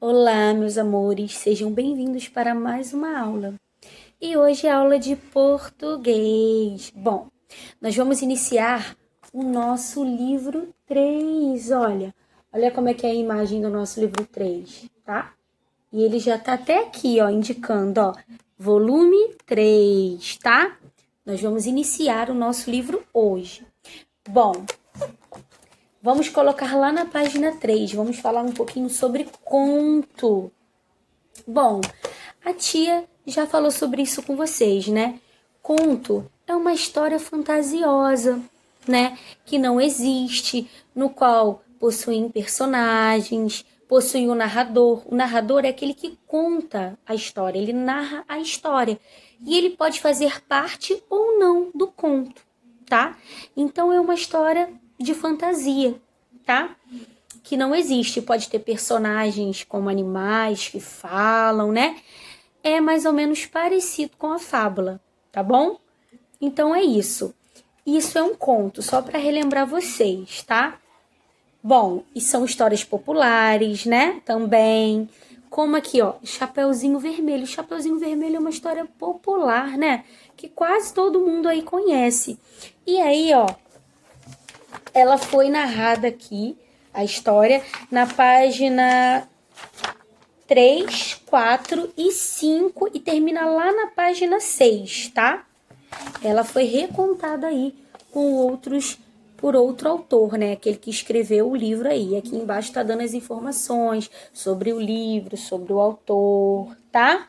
Olá, meus amores, sejam bem-vindos para mais uma aula. E hoje é aula de português. Bom, nós vamos iniciar o nosso livro 3. Olha como é que é a imagem do nosso livro 3, tá? E ele já tá até aqui, indicando, volume 3, tá? Nós vamos iniciar o nosso livro hoje. Bom, vamos colocar lá na página 3, vamos falar um pouquinho sobre conto. Bom, a tia já falou sobre isso com vocês, né? Conto é uma história fantasiosa, né? Que não existe, no qual possuem personagens, possui um narrador. O narrador é aquele que conta a história, ele narra a história. E ele pode fazer parte ou não do conto, tá? Então é uma história de fantasia, tá? Que não existe. Pode ter personagens como animais que falam, né? É mais ou menos parecido com a fábula, tá bom? Então é isso. Isso é um conto, só para relembrar vocês, tá? Bom, e são histórias populares, né? Também. Como aqui, Chapeuzinho Vermelho. Chapeuzinho Vermelho é uma história popular, né? Que quase todo mundo aí conhece. E aí, ela foi narrada aqui, a história, na página 3, 4 e 5 e termina lá na página 6, tá? Ela foi recontada aí por outro autor, né? Aquele que escreveu o livro aí. Aqui embaixo tá dando as informações sobre o livro, sobre o autor, tá?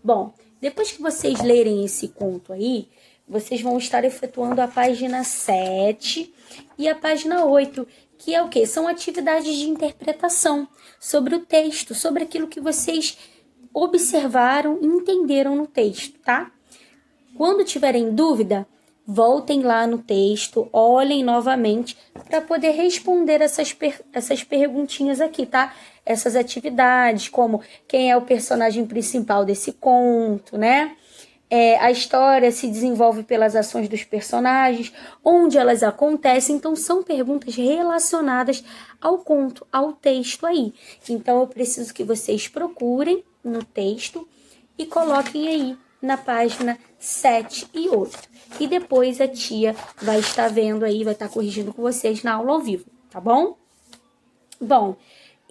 Bom, depois que vocês lerem esse conto aí, vocês vão estar efetuando a página 7 e a página 8, que é o quê? São atividades de interpretação sobre o texto, sobre aquilo que vocês observaram e entenderam no texto, tá? Quando tiverem dúvida, voltem lá no texto, olhem novamente para poder responder essas perguntinhas aqui, tá? Essas atividades, como quem é o personagem principal desse conto, né? A história se desenvolve pelas ações dos personagens, onde elas acontecem. Então, são perguntas relacionadas ao conto, ao texto aí. Então, eu preciso que vocês procurem no texto e coloquem aí na página 7 e 8. E depois a tia vai estar vendo aí, vai estar corrigindo com vocês na aula ao vivo, tá bom? Bom,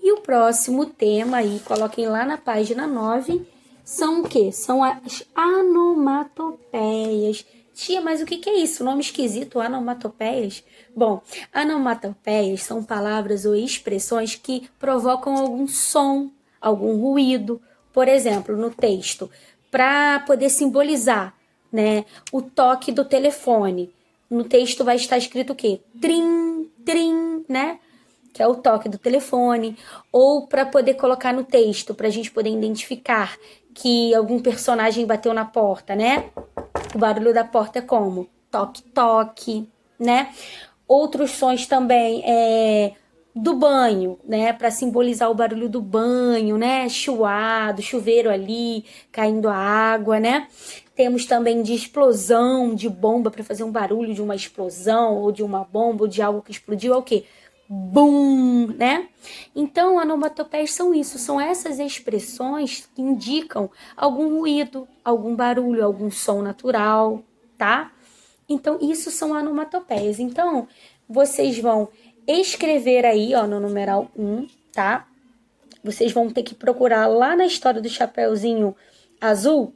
e o próximo tema aí, coloquem lá na página 9, são o quê? São as anomatopeias. Tia, mas o que é isso? Nome esquisito, anomatopeias? Bom, anomatopeias são palavras ou expressões que provocam algum som, algum ruído. Por exemplo, no texto, para poder simbolizar, né, o toque do telefone. No texto vai estar escrito o quê? Trim, trim, né? Que é o toque do telefone, ou para poder colocar no texto, para a gente poder identificar que algum personagem bateu na porta, né? O barulho da porta é como? Toque, toque, né? Outros sons também do banho, né? Para simbolizar o barulho do banho, né? Chuado, chuveiro ali, caindo a água, né? Temos também de explosão, de bomba, para fazer um barulho de uma explosão, ou de uma bomba, ou de algo que explodiu, é o quê? Bum, né? Então, onomatopeias são isso, são essas expressões que indicam algum ruído, algum barulho, algum som natural, tá? Então, isso são onomatopeias. Então, vocês vão escrever aí, no numeral 1, tá? Vocês vão ter que procurar lá na história do Chapeuzinho Azul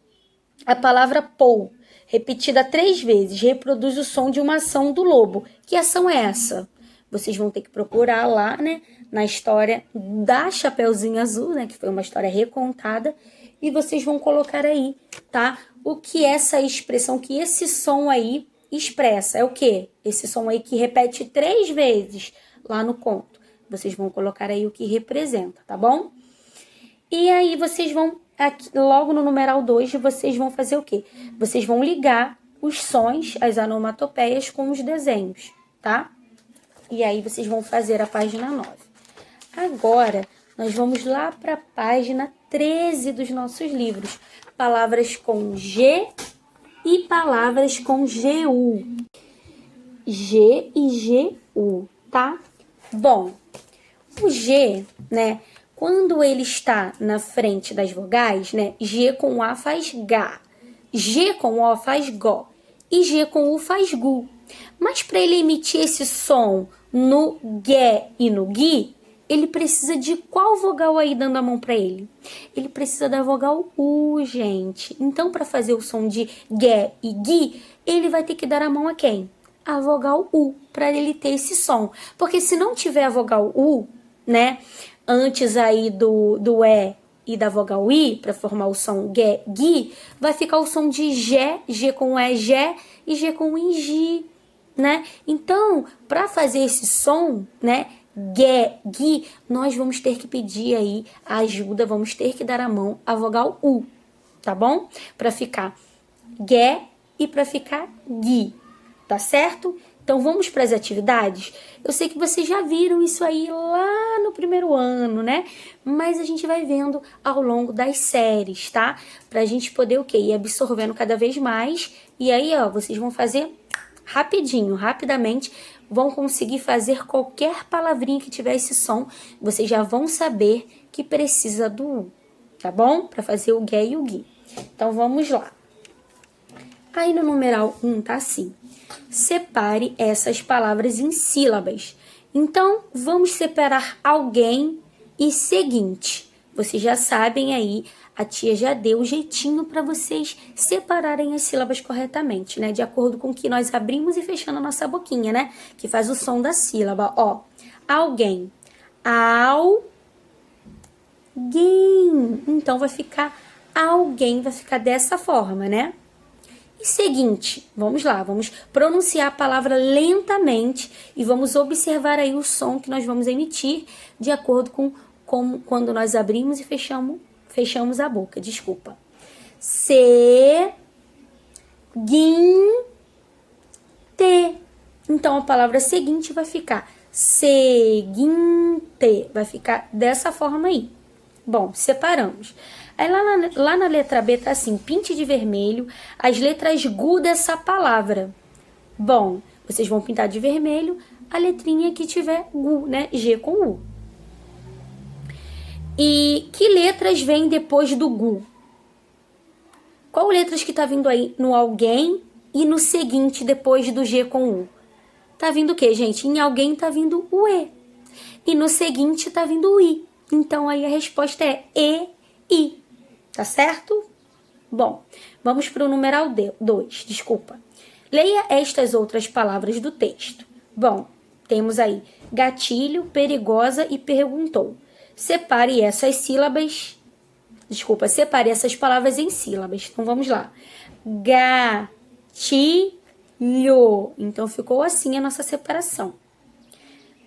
a palavra pou, repetida 3 vezes, reproduz o som de uma ação do lobo. Que ação é essa? Vocês vão ter que procurar lá, né, na história da Chapeuzinho Azul, né, que foi uma história recontada, e vocês vão colocar aí, tá? O que essa expressão, que esse som aí expressa. É o quê? Esse som aí que repete 3 vezes lá no conto. Vocês vão colocar aí o que representa, tá bom? E aí vocês vão, aqui, logo no numeral 2, vocês vão fazer o quê? Vocês vão ligar os sons, as onomatopeias, com os desenhos, tá? E aí vocês vão fazer a página 9. Agora, nós vamos lá para a página 13 dos nossos livros. Palavras com G e palavras com GU. G e GU, tá? Bom, o G, né? Quando ele está na frente das vogais, né? G com A faz Gá. G com O faz Gó. E G com U faz Gu. Mas para ele emitir esse som no Gué e no Gui, ele precisa de qual vogal aí dando a mão para ele? Ele precisa da vogal U, gente. Então, para fazer o som de Gué e Gui, ele vai ter que dar a mão a quem? A vogal U, para ele ter esse som. Porque se não tiver a vogal U, né, antes aí do E e da vogal I, para formar o som Gué, Gui, vai ficar o som de Gé, G com E, Gé, e G com I, Gi, né? Então, para fazer esse som, né, Gué, Gui, nós vamos ter que pedir aí ajuda, vamos ter que dar a mão à vogal U, tá bom? Para ficar Gué e para ficar Gui, tá certo? Então vamos para as atividades? Eu sei que vocês já viram isso aí lá no primeiro ano, né? Mas a gente vai vendo ao longo das séries, tá? Pra gente poder o quê? Ir absorvendo cada vez mais. E aí, ó, vocês vão fazer rapidinho, rapidamente, vão conseguir fazer qualquer palavrinha que tiver esse som, vocês já vão saber que precisa do U, tá bom? Para fazer o Gué e o Gui. Então, vamos lá. Aí no numeral 1 tá assim. Separe essas palavras em sílabas. Então, vamos separar alguém e seguinte. Vocês já sabem aí, a tia já deu o jeitinho para vocês separarem as sílabas corretamente, né? De acordo com o que nós abrimos e fechando a nossa boquinha, né? Que faz o som da sílaba, ó. Alguém. Alguém. Então, vai ficar alguém, vai ficar dessa forma, né? E seguinte, vamos lá, vamos pronunciar a palavra lentamente e vamos observar aí o som que nós vamos emitir de acordo com quando nós abrimos e fechamos a boca, desculpa. Seguinte. Então, a palavra seguinte vai ficar seguinte, vai ficar dessa forma aí. Bom, separamos. Aí lá na letra B tá assim, pinte de vermelho as letras GU dessa palavra. Bom, vocês vão pintar de vermelho a letrinha que tiver GU, né? G com U. E que letras vêm depois do GU? Qual letras que tá vindo aí no alguém e no seguinte depois do G com U? Tá vindo o quê, gente? Em alguém tá vindo o E. E no seguinte tá vindo o I. Então aí a resposta é E, I. Tá certo? Bom, vamos para o numeral 2, desculpa. Leia estas outras palavras do texto. Bom, temos aí gatilho, perigosa e perguntou. Separe essas palavras em sílabas. Então, vamos lá. Gatilho. Então, ficou assim a nossa separação.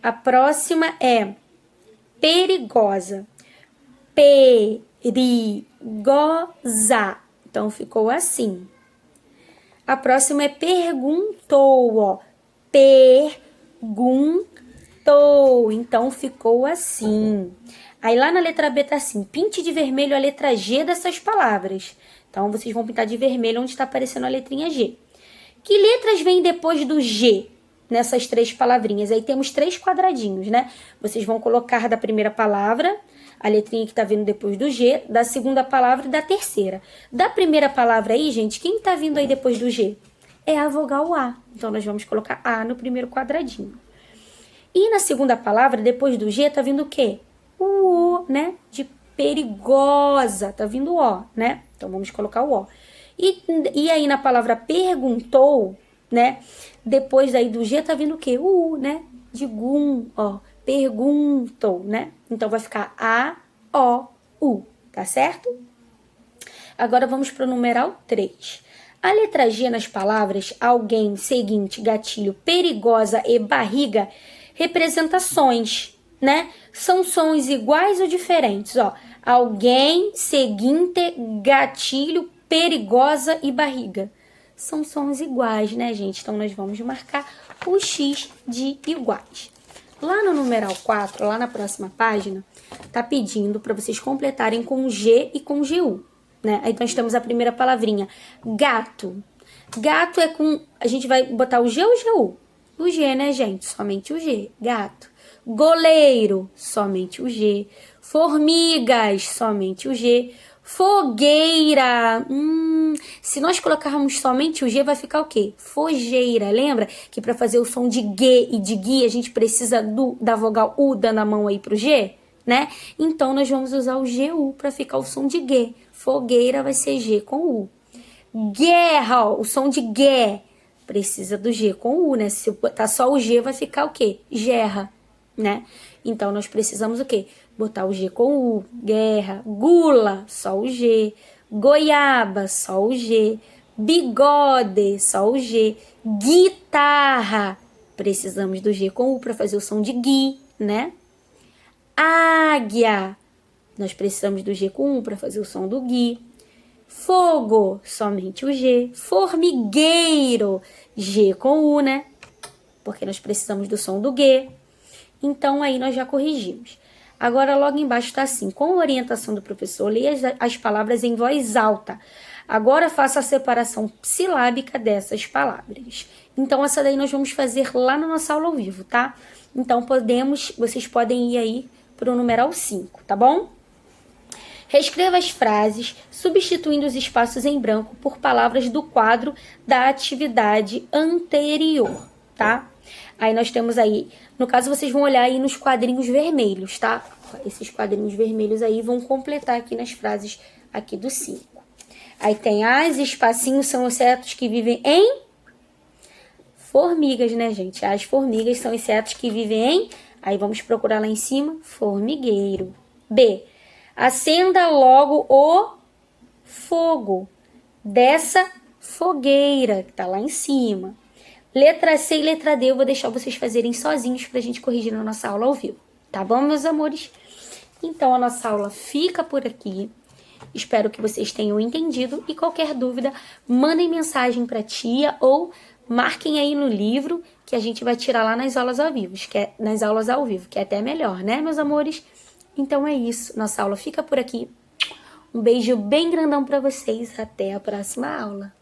A próxima é perigosa. Perigosa. Então, ficou assim. A próxima é perguntou, ó. Perguntou. Então, ficou assim. Aí, lá na letra B tá assim. Pinte de vermelho a letra G dessas palavras. Então, vocês vão pintar de vermelho onde está aparecendo a letrinha G. Que letras vêm depois do G? Nessas 3 palavrinhas. Aí, temos 3 quadradinhos, né? Vocês vão colocar da primeira palavra a letrinha que tá vindo depois do G, da segunda palavra e da terceira. Da primeira palavra aí, gente, quem tá vindo aí depois do G? É a vogal A. Então, nós vamos colocar A no primeiro quadradinho. E na segunda palavra, depois do G, tá vindo o quê? O O, né? De perigosa. Tá vindo o O, né? Então, vamos colocar o O. E aí, na palavra perguntou, né? Depois daí do G, tá vindo o quê? O U, né? De gum, ó. Perguntou, né? Então, vai ficar A, O, U, tá certo? Agora, vamos para o numeral 3. A letra G nas palavras alguém, seguinte, gatilho, perigosa e barriga, representações, né? São sons iguais ou diferentes, ó. Alguém, seguinte, gatilho, perigosa e barriga. São sons iguais, né, gente? Então, nós vamos marcar o X de iguais. Lá no numeral 4, lá na próxima página, tá pedindo para vocês completarem com G e com GU, né? Aí nós temos a primeira palavrinha, gato. Gato é com... A gente vai botar o G ou o GU? O G, né, gente? Somente o G, gato. Goleiro, somente o G. Formigas, somente o G. Fogueira. Se nós colocarmos somente o G, vai ficar o quê? Fogeira. Lembra que para fazer o som de G e de gui, a gente precisa da vogal U dando a mão aí pro G, né? Então, nós vamos usar o GU para ficar o som de G. Fogueira vai ser G com U. Guerra, ó, o som de G precisa do G com U, né? Se botar só o G, vai ficar o quê? Gerra, né? Então, nós precisamos o quê? Botar o G com U. Guerra. Gula, só o G. Goiaba, só o G. Bigode, só o G. Guitarra, precisamos do G com U para fazer o som de gui, né? Águia, nós precisamos do G com U para fazer o som do gui. Fogo, somente o G. Formigueiro, G com U, né? Porque nós precisamos do som do G. Então, aí nós já corrigimos. Agora, logo embaixo está assim, com a orientação do professor, leia as palavras em voz alta. Agora, faça a separação silábica dessas palavras. Então, essa daí nós vamos fazer lá na nossa aula ao vivo, tá? Então, vocês podem ir aí para o numeral 5, tá bom? Reescreva as frases, substituindo os espaços em branco por palavras do quadro da atividade anterior, tá? Aí nós temos aí, no caso vocês vão olhar aí nos quadrinhos vermelhos, tá? Esses quadrinhos vermelhos aí vão completar aqui nas frases aqui do 5. Aí tem as espacinhos são insetos que vivem em formigas, né, gente? As formigas são insetos que vivem em, aí vamos procurar lá em cima, formigueiro. B. Acenda logo o fogo dessa fogueira que tá lá em cima. Letra C e letra D eu vou deixar vocês fazerem sozinhos pra gente corrigir na nossa aula ao vivo. Tá bom, meus amores? Então, a nossa aula fica por aqui. Espero que vocês tenham entendido. E qualquer dúvida, mandem mensagem pra tia ou marquem aí no livro que a gente vai tirar lá nas aulas ao vivo, que é até melhor, né, meus amores? Então é isso. Nossa aula fica por aqui. Um beijo bem grandão pra vocês. Até a próxima aula.